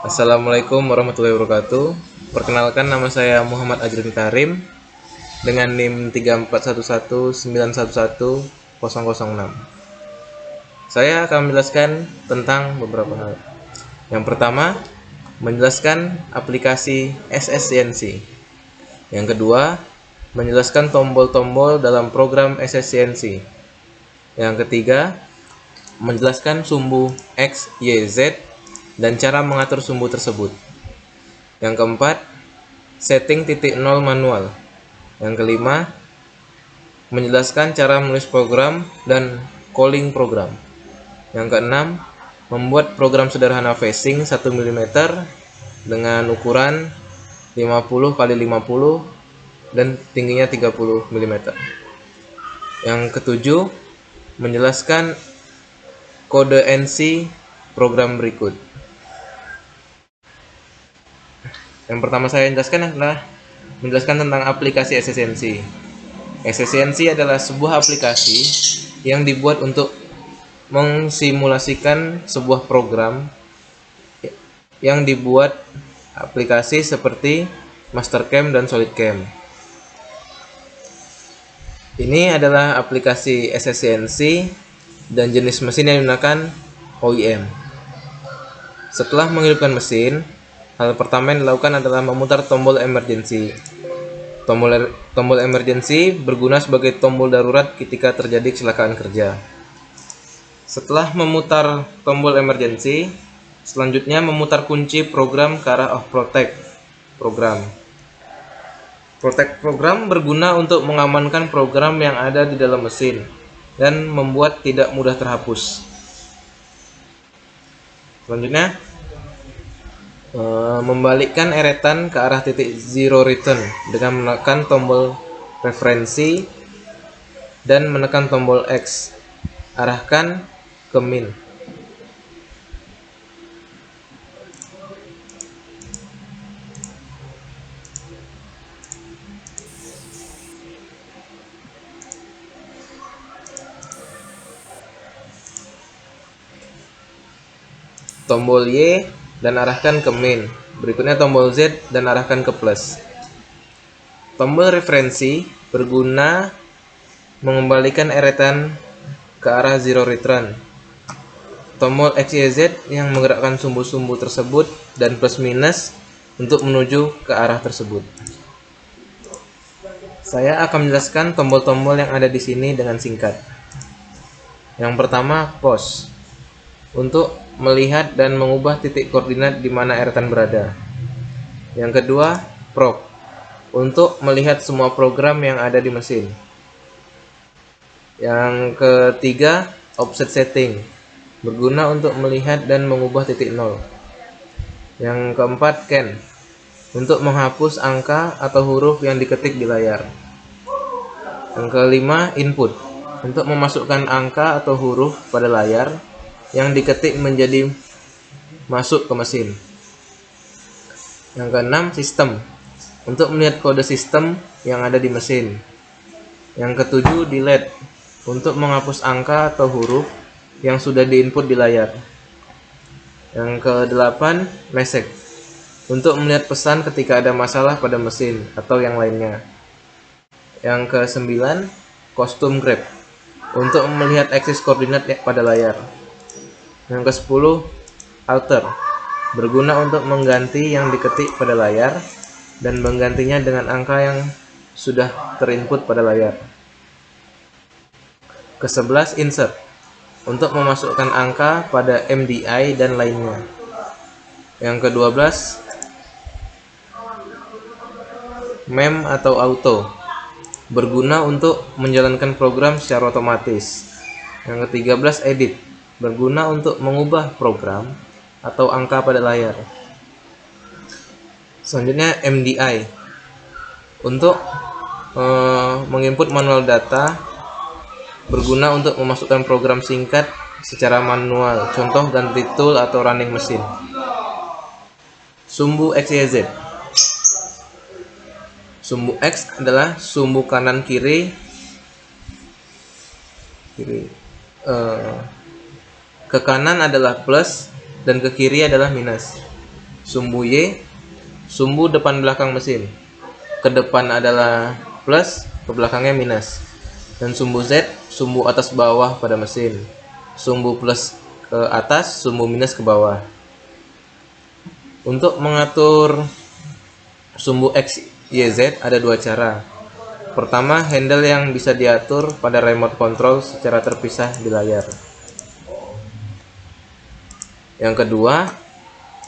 Assalamualaikum warahmatullahi wabarakatuh. Perkenalkan, nama saya Muhammad Ajrin Karim dengan NIM 3411911006. Saya akan menjelaskan tentang beberapa hal. Yang pertama, menjelaskan aplikasi SSCNC. Yang kedua, menjelaskan tombol-tombol dalam program SSCNC. Yang ketiga, menjelaskan sumbu X, Y, Z dan cara mengatur sumbu tersebut. Yang keempat, setting titik nol manual. Yang kelima, menjelaskan cara menulis program dan calling program. Yang keenam, membuat program sederhana phasing 1 mm dengan ukuran 50 x 50 dan tingginya 30 mm. Yang ketujuh, menjelaskan kode NC program berikut. Yang pertama saya jelaskan adalah menjelaskan tentang aplikasi SSNC. SSNC adalah sebuah aplikasi yang dibuat untuk mengsimulasikan sebuah program yang dibuat aplikasi seperti Mastercam dan SolidCam. Ini adalah aplikasi SSNC dan jenis mesin yang digunakan OEM. Setelah menghidupkan mesin, hal pertama yang dilakukan adalah memutar tombol emergency. Tombol emergency berguna sebagai tombol darurat ketika terjadi kecelakaan kerja. Setelah memutar tombol emergency, selanjutnya memutar kunci program ke arah off protect program. Protect program berguna untuk mengamankan program yang ada di dalam mesin dan membuat tidak mudah terhapus. Selanjutnya, membalikkan eretan ke arah titik zero return dengan menekan tombol referensi dan menekan tombol X. Arahkan ke min. Tombol Y dan arahkan ke min. Berikutnya tombol Z dan arahkan ke plus. Tombol referensi berguna mengembalikan eretan ke arah zero return. Tombol X, Y, Z yang menggerakkan sumbu-sumbu tersebut dan plus minus untuk menuju ke arah tersebut. Saya akan menjelaskan tombol-tombol yang ada di sini dengan singkat. Yang pertama, pause untuk melihat dan mengubah titik koordinat di mana eretan berada. Yang kedua, probe untuk melihat semua program yang ada di mesin. Yang ketiga, offset setting berguna untuk melihat dan mengubah titik nol. Yang keempat, can untuk menghapus angka atau huruf yang diketik di layar. Yang kelima, input untuk memasukkan angka atau huruf pada layar yang diketik menjadi masuk ke mesin. Yang keenam, sistem untuk melihat kode sistem yang ada di mesin. Yang ketujuh, delete untuk menghapus angka atau huruf yang sudah diinput di layar. Yang kedelapan, message untuk melihat pesan ketika ada masalah pada mesin atau yang lainnya. Yang kesembilan, custom graph untuk melihat aksis koordinat pada layar. Yang ke-10, alter berguna untuk mengganti yang diketik pada layar dan menggantinya dengan angka yang sudah terinput pada layar. Ke-11, insert untuk memasukkan angka pada MDI dan lainnya. Yang ke-12, mem atau auto berguna untuk menjalankan program secara otomatis. Yang ke-13, edit berguna untuk mengubah program atau angka pada layar. Selanjutnya, MDI untuk menginput manual data, berguna untuk memasukkan program singkat secara manual, contoh ganti tool atau running mesin. Sumbu X, Y, Z. Sumbu X adalah sumbu kanan kiri ke kanan adalah plus dan ke kiri adalah minus. Sumbu Y, sumbu depan belakang mesin. Ke depan adalah plus, ke belakangnya minus. Dan sumbu Z, sumbu atas bawah pada mesin. Sumbu plus ke atas, sumbu minus ke bawah. Untuk mengatur sumbu X, Y, Z ada dua cara. Pertama, handle yang bisa diatur pada remote control secara terpisah di layar. Yang kedua,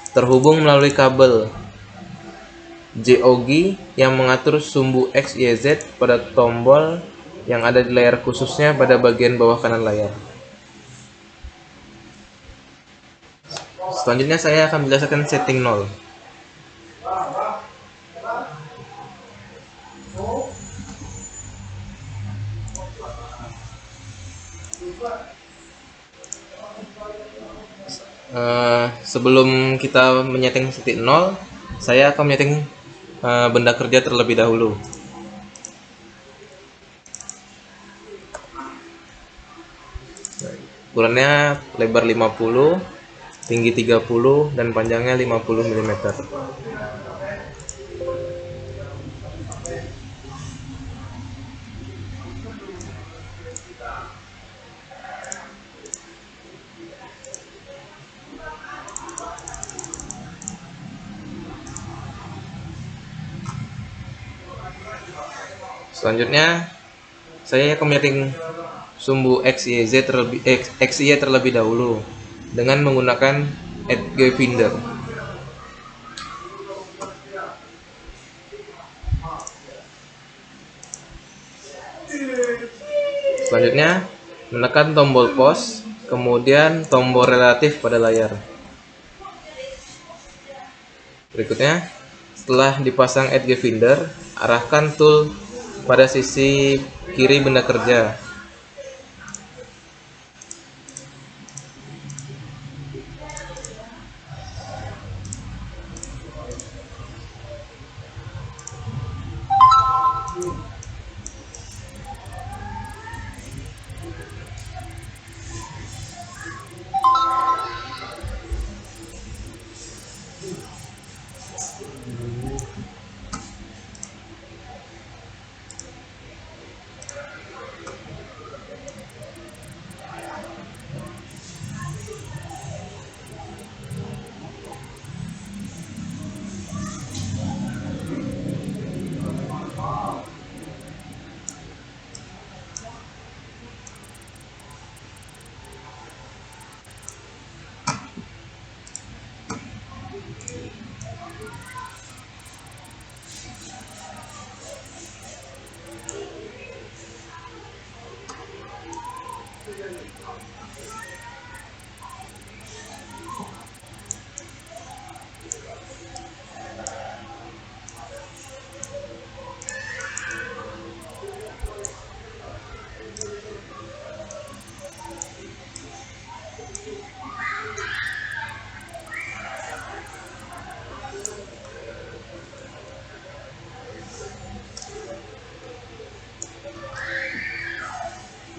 terhubung melalui kabel JOG yang mengatur sumbu X, Y, Z pada tombol yang ada di layar, khususnya pada bagian bawah kanan layar. Selanjutnya saya akan menjelaskan setting 0. Sebelum kita menyeting titik 0, saya akan menyeting benda kerja terlebih dahulu. Ukurannya lebar 50, tinggi 30, dan panjangnya 50 mm. Selanjutnya, saya akan menyeting sumbu XY terlebih dahulu dengan menggunakan Edge Finder. Selanjutnya, menekan tombol pause, kemudian tombol relatif pada layar. Berikutnya, setelah dipasang Edge Finder, arahkan tool pada sisi kiri benda kerja.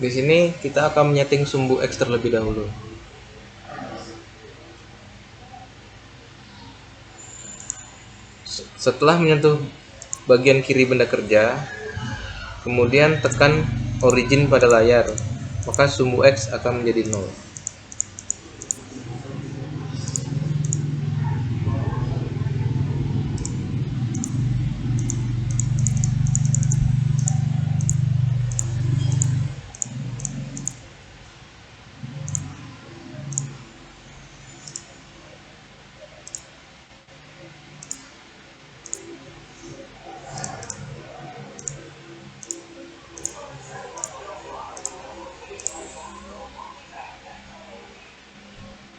Di sini kita akan menyeting sumbu X terlebih dahulu. Setelah menyentuh bagian kiri benda kerja, kemudian tekan origin pada layar, maka sumbu X akan menjadi 0.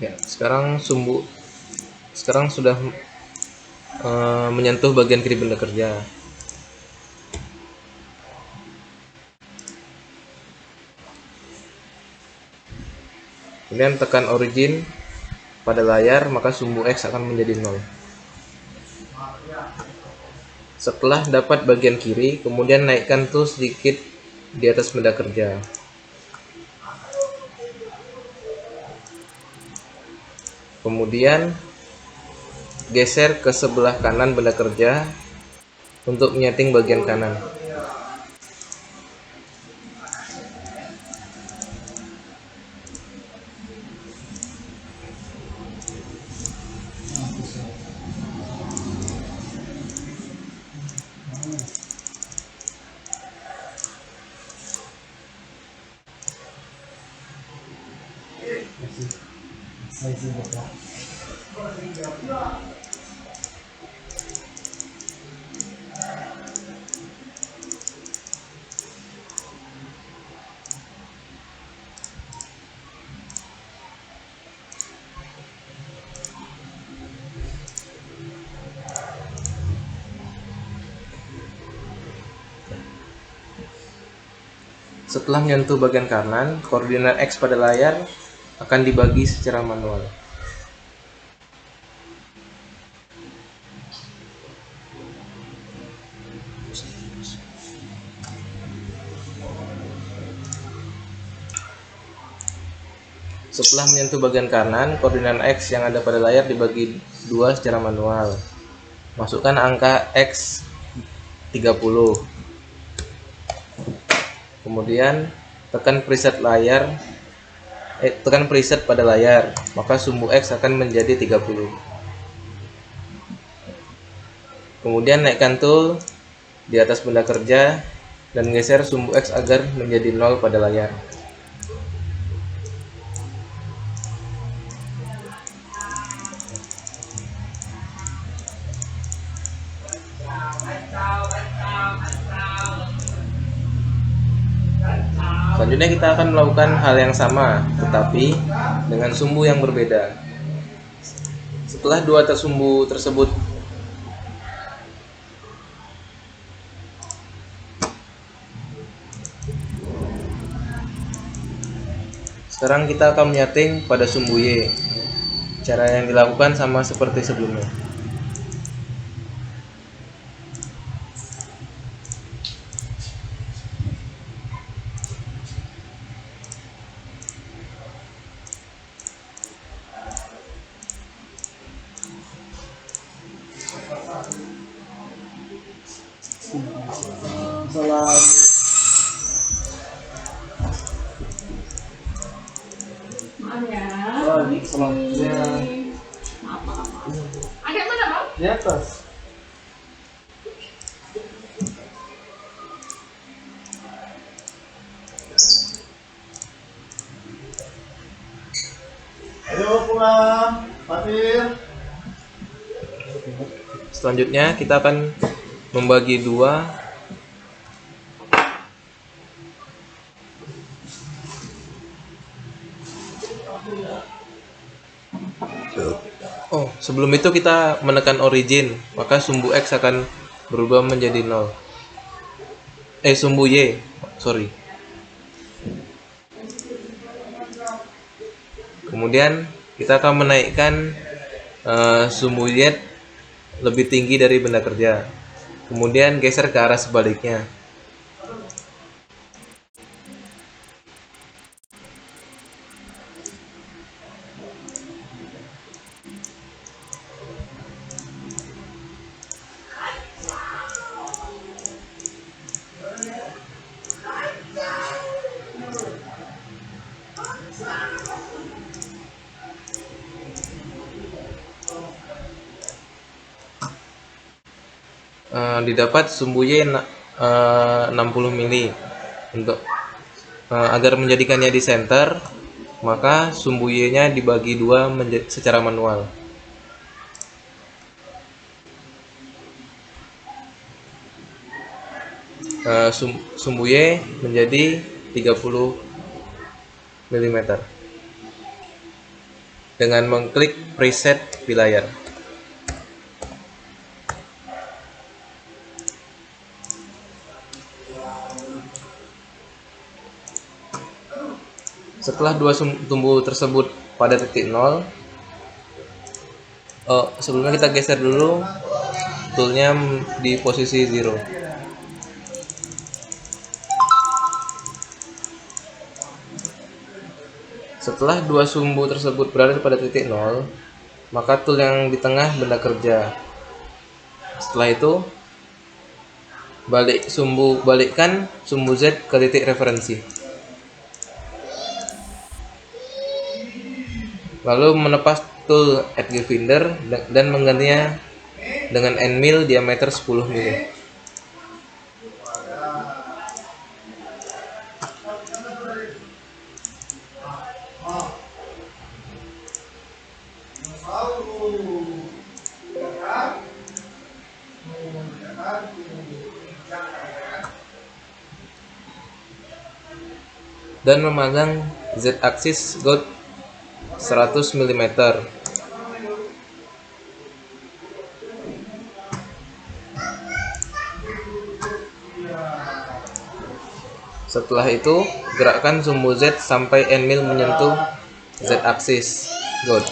Ya, sekarang sudah menyentuh bagian kiri benda kerja. Kemudian tekan origin pada layar, maka sumbu X akan menjadi 0. Setelah dapat bagian kiri, kemudian naikkan tool sedikit di atas benda kerja. Kemudian geser ke sebelah kanan benda kerja untuk menyeting bagian kanan. Setelah menyentuh bagian kanan, koordinat X pada layar akan dibagi secara manual. Setelah menyentuh bagian kanan, koordinat X yang ada pada layar dibagi 2 secara manual. Masukkan angka X 30. Kemudian tekan preset pada layar, maka sumbu X akan menjadi 30. Kemudian naikkan tool di atas benda kerja dan geser sumbu X agar menjadi 0 pada layar. Selanjutnya kita akan melakukan hal yang sama, tetapi dengan sumbu yang berbeda. Setelah dua sumbu tersebut sekarang kita akan menyeting pada sumbu Y. Cara yang dilakukan sama seperti sebelumnya. Maaf ya. Salam. Maaf. Ada mana, Bang? Di atas. Ayo pulang, Fatir. Selanjutnya kita akan membagi dua sebelum itu kita menekan origin, maka sumbu X akan berubah menjadi 0. Sumbu Y, sorry. Kemudian kita akan menaikkan sumbu Y lebih tinggi dari benda kerja. Kemudian geser ke arah sebaliknya. Didapat sumbu Y 60 mili. Untuk agar menjadikannya di center, maka sumbu Y-nya dibagi dua secara manual. Sumbu Y menjadi 30 mm dengan mengklik preset di layar. Setelah dua sumbu tersebut pada titik 0, sebelumnya kita geser dulu toolnya di posisi 0. Setelah dua sumbu tersebut berada pada titik 0, maka tool yang di tengah benda kerja. Setelah itu balikkan sumbu Z ke titik referensi. Lalu menepas tool Edge Finder dan menggantinya dengan end mill diameter 10 mm. Dan memasang Z-axis gold 100 mm. Setelah itu, gerakkan sumbu Z sampai end mill menyentuh Z-axis gold.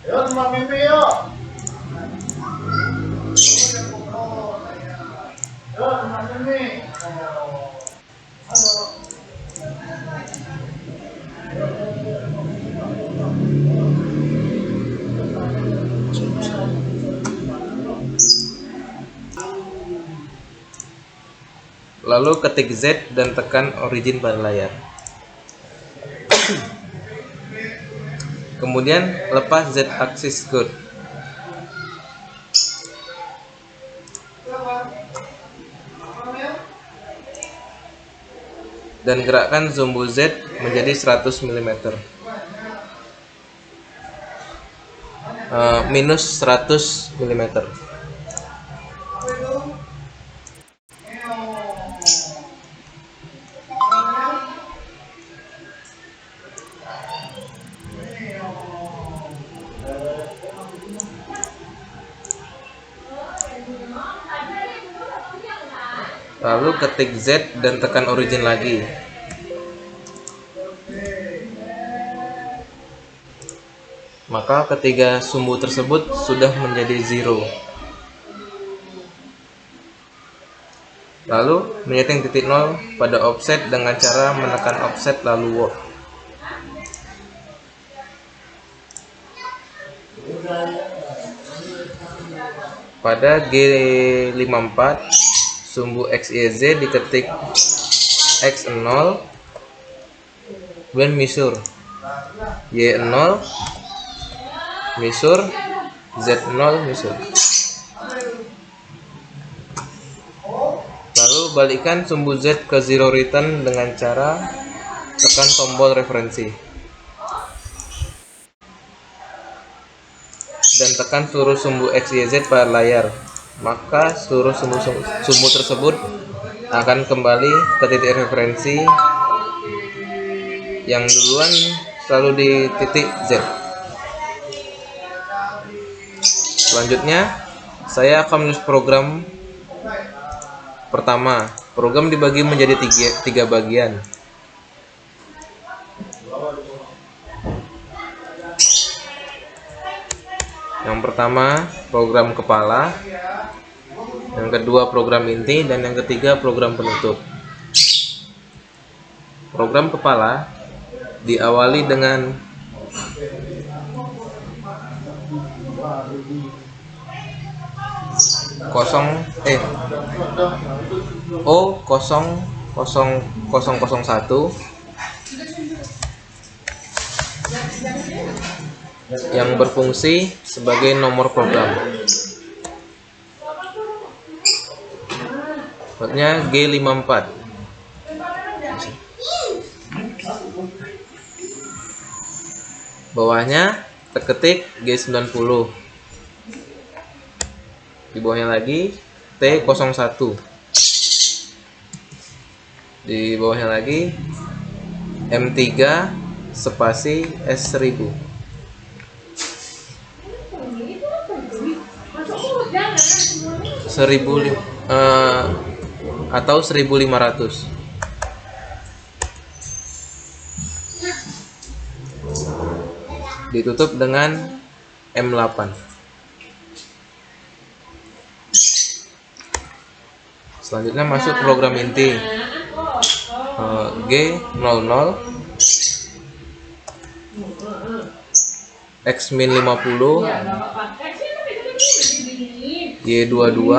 Yuk, teman mimpi yuk. Yuk, teman mimpi. Lalu ketik Z dan tekan origin pada layar. Kemudian lepas Z-axis gold. Dan gerakkan sumbu Z menjadi 100 mm. Minus 100 mm. Lalu ketik Z dan tekan origin lagi. Maka ketiga sumbu tersebut sudah menjadi 0. Lalu menyeting titik 0 pada offset dengan cara menekan offset lalu warp. Pada G54 sumbu XYZ diketik X0 kemudian measure, Y0 measure, Z0 measure. Lalu balikkan sumbu Z ke 0 return dengan cara tekan tombol referensi dan tekan seluruh sumbu XYZ pada layar. Maka seluruh sumbu tersebut akan kembali ke titik referensi yang duluan selalu di titik Z. Selanjutnya, saya akan menulis program pertama. Program dibagi menjadi tiga bagian. Yang pertama, program kepala. Yang kedua, program inti. Dan yang ketiga, program penutup. Program kepala diawali dengan O0001 yang berfungsi sebagai nomor program. Maksudnya G54. Bawahnya terketik G90. Di bawahnya lagi T01. Di bawahnya lagi M3 spasi S1000. Atau 1500. ditutup dengan M8. Selanjutnya masuk program inti G00 X-min 50 Y22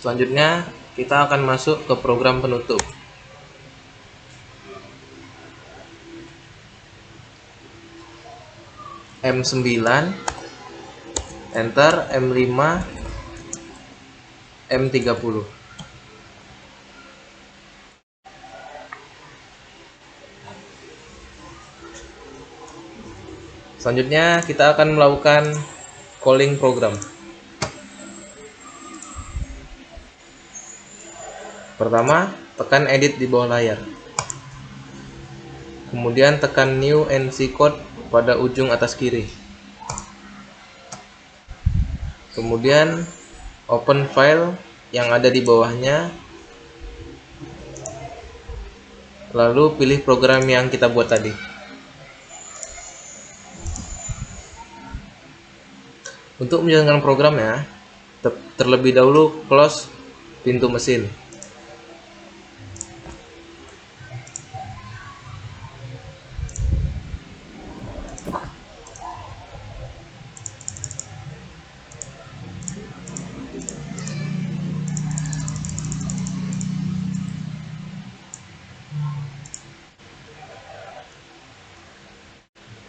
Selanjutnya kita akan masuk ke program penutup. M9, enter, M5, M30. Selanjutnya kita akan melakukan calling program. Pertama, tekan edit di bawah layar. Kemudian tekan new NC code pada ujung atas kiri. Kemudian open file yang ada di bawahnya. Lalu pilih program yang kita buat tadi. Untuk menjalankan programnya, terlebih dahulu close pintu mesin.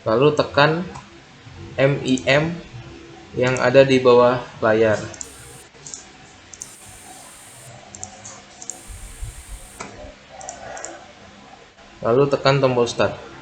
Lalu tekan MIM yang ada di bawah layar. Lalu tekan tombol start.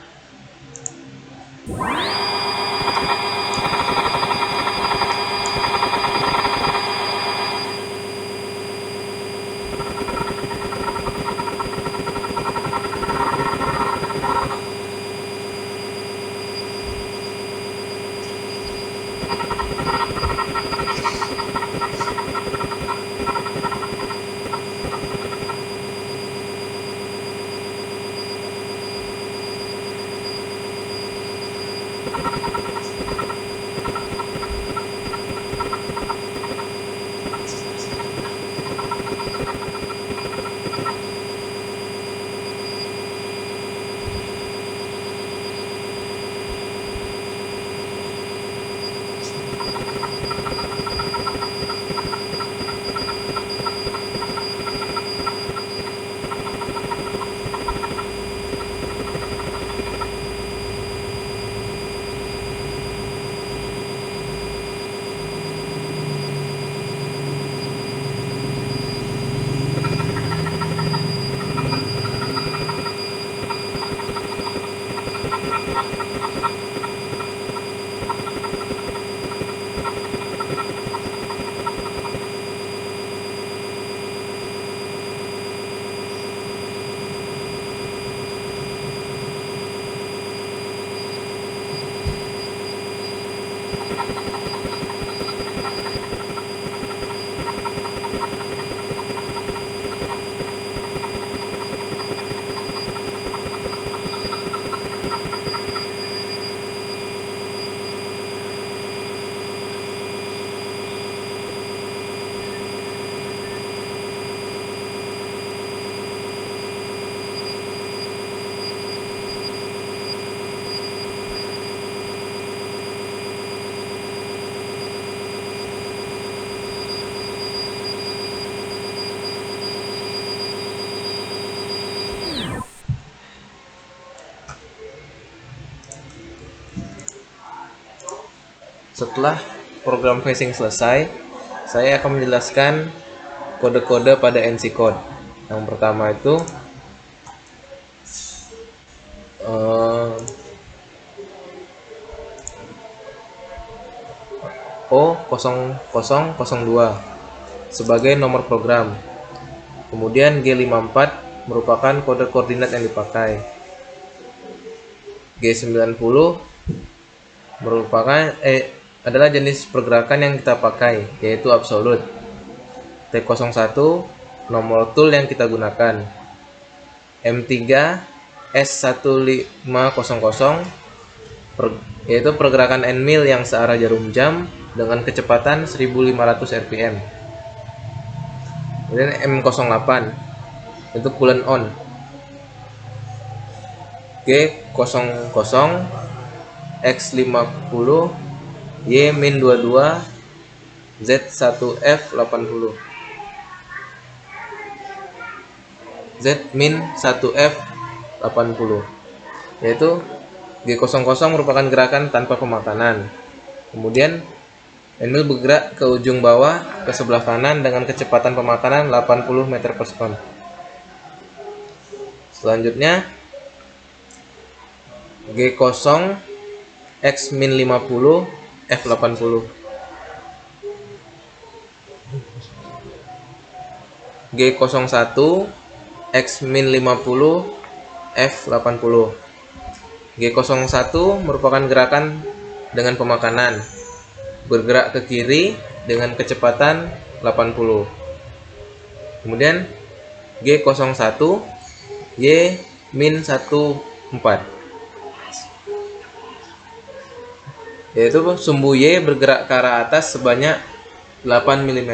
Setelah program phasing selesai, saya akan menjelaskan kode-kode pada NC code. Yang pertama itu O0002 sebagai nomor program. Kemudian G54 merupakan kode koordinat yang dipakai. G90 merupakan adalah jenis pergerakan yang kita pakai, yaitu absolute. T01 nomor tool yang kita gunakan. M3 S1500 yaitu pergerakan endmill yang searah jarum jam dengan kecepatan 1500 rpm. Kemudian M08 itu coolant on. G00 X50 Y-22 Z1F80 Z-1F80 yaitu G00 merupakan gerakan tanpa pemakanan. Kemudian endmill bergerak ke ujung bawah ke sebelah kanan dengan kecepatan pemakanan 80 meter per second. Selanjutnya G0 X-50 F80 G01 X-50 F80. G01 merupakan gerakan dengan pemakanan, bergerak ke kiri dengan kecepatan 80. Kemudian G01 Y-14 yaitu sumbu Y bergerak ke arah atas sebanyak 8 mm.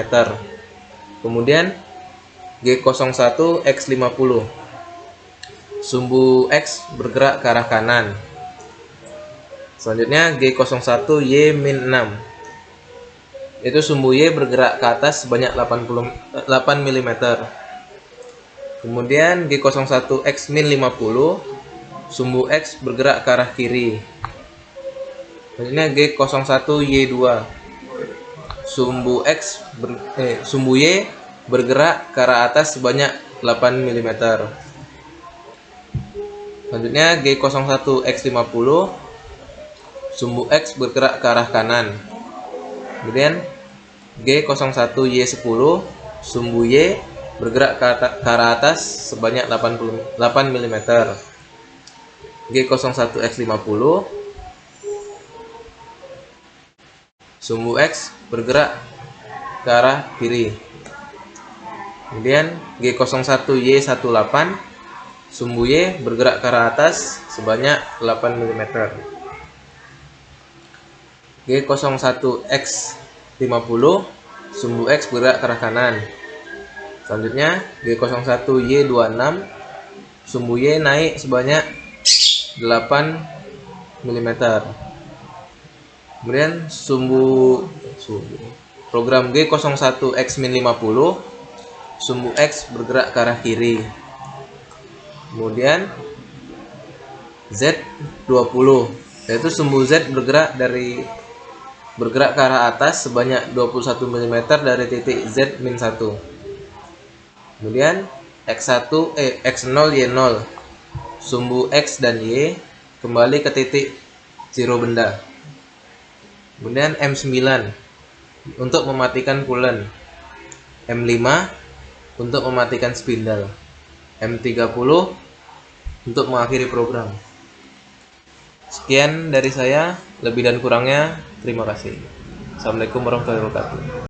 Kemudian G01 X50 sumbu X bergerak ke arah kanan. Selanjutnya G01 Y-6 itu sumbu Y bergerak ke atas sebanyak 8 mm. Kemudian G01 X-50 sumbu X bergerak ke arah kiri. Selanjutnya G01Y2 sumbu Y bergerak ke arah atas sebanyak 8 mm. Selanjutnya G01X50, sumbu X bergerak ke arah kanan. Kemudian G01Y10, sumbu Y bergerak ke arah atas sebanyak 8 mm. G01X50, sumbu X bergerak ke arah kiri. Kemudian G01Y18, sumbu Y bergerak ke arah atas sebanyak 8 mm. G01X50, sumbu X bergerak ke arah kanan. Selanjutnya G01Y26, sumbu Y naik sebanyak 8 mm. Kemudian program G01X-50, sumbu X bergerak ke arah kiri. Kemudian Z20, yaitu sumbu Z bergerak ke arah atas sebanyak 21 mm dari titik Z-1. Kemudian X0Y0, sumbu X dan Y kembali ke titik 0 benda. Kemudian M9 untuk mematikan coolant, M5 untuk mematikan spindle, M30 untuk mengakhiri program. Sekian dari saya, lebih dan kurangnya terima kasih. Assalamualaikum warahmatullahi wabarakatuh.